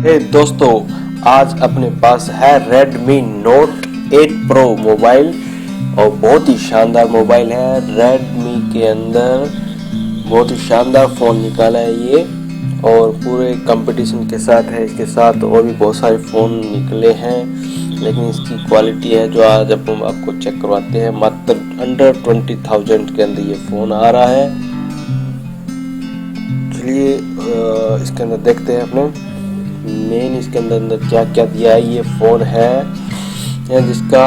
दोस्तों, आज अपने पास है Redmi Note 8 Pro मोबाइल और बहुत ही शानदार मोबाइल है। Redmi के अंदर बहुत ही शानदार फ़ोन निकाला है ये और पूरे कंपटीशन के साथ है। इसके साथ और भी बहुत सारे फ़ोन निकले हैं, लेकिन इसकी क्वालिटी है जो आज हम आपको चेक करवाते हैं। मात्र अंडर 20,000 के अंदर ये फ़ोन आ रहा है। चलिए इसके अंदर देखते हैं अपने मेन इसके अंदर क्या क्या दिया है। ये फ़ोन है जिसका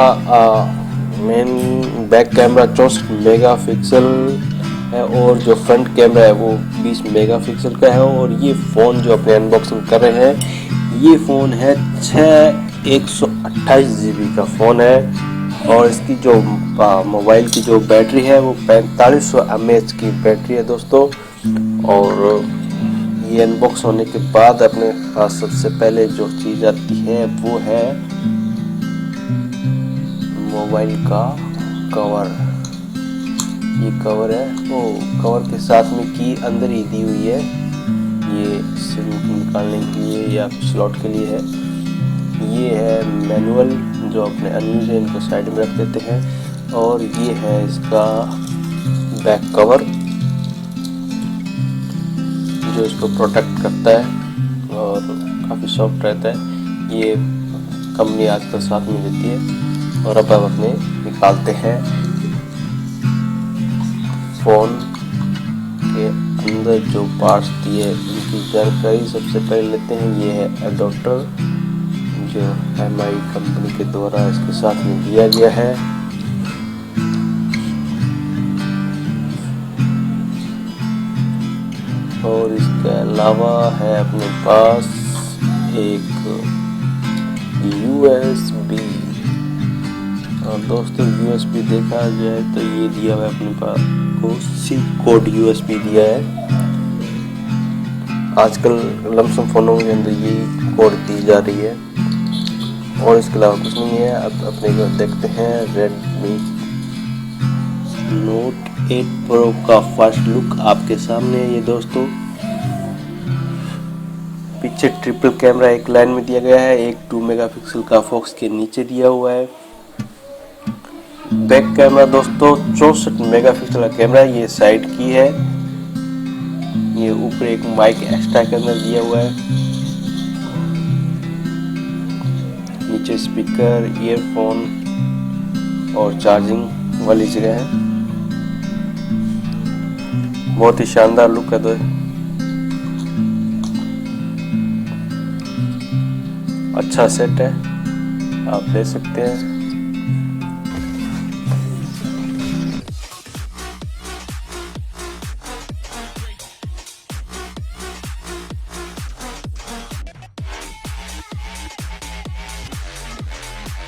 मेन बैक कैमरा 64 मेगापिक्सल है और जो फ्रंट कैमरा है वो 20 मेगापिक्सल का है। और ये फ़ोन जो अपने अनबॉक्सिंग कर रहे हैं, ये फ़ोन है 128 GB का फ़ोन है। और इसकी जो मोबाइल की जो बैटरी है वो 4500 mAh की बैटरी है दोस्तों। और ये अनबॉक्स होने के बाद अपने पास सबसे पहले जो चीज़ आती है वो है मोबाइल का कवर। ये कवर है, वो कवर के साथ में की अंदर ही दी हुई है। ये सिम निकालने के लिए या स्लॉट के लिए है। ये है मैनुअल जो अपने अनयूज है इनको साइड में रख देते हैं। और ये है इसका बैक कवर जो इसको प्रोटेक्ट करता है और काफ़ी सॉफ्ट रहता है। ये कंपनी आजकल साथ में देती है। और अब हम अपने निकालते हैं फ़ोन के अंदर जो पार्ट्स दिए उनकी जानकारी सबसे पहले लेते हैं। ये है एडाप्टर जो MI कंपनी के द्वारा इसके साथ में दिया गया है। और इसके अलावा है अपने पास एक USB। और दोस्तों USB देखा जाए तो ये दिया हुआ है अपने पास को सी कोड USB दिया है। आजकल लमसम फ़ोनों के अंदर ये कोड दी जा रही है और इसके अलावा कुछ नहीं है। अब अपने को देखते हैं Redmi Note 8 Pro का फर्स्ट लुक आपके सामने है। ये दोस्तों पीछे ट्रिपल कैमरा एक लाइन में दिया गया है। एक 2 मेगापिक्सल का फोकस के नीचे दिया हुआ है। बैक कैमरा दोस्तों 64 मेगापिक्सल का कैमरा, ये साइड की है। ये ऊपर एक माइक एक्स्ट्रा के अंदर दिया हुआ है। नीचे स्पीकर, ईयरफोन और चार्जिंग वाली जगह है। बहुत ही शानदार लुक है दोस्तों, अच्छा सेट है, आप ले सकते हैं।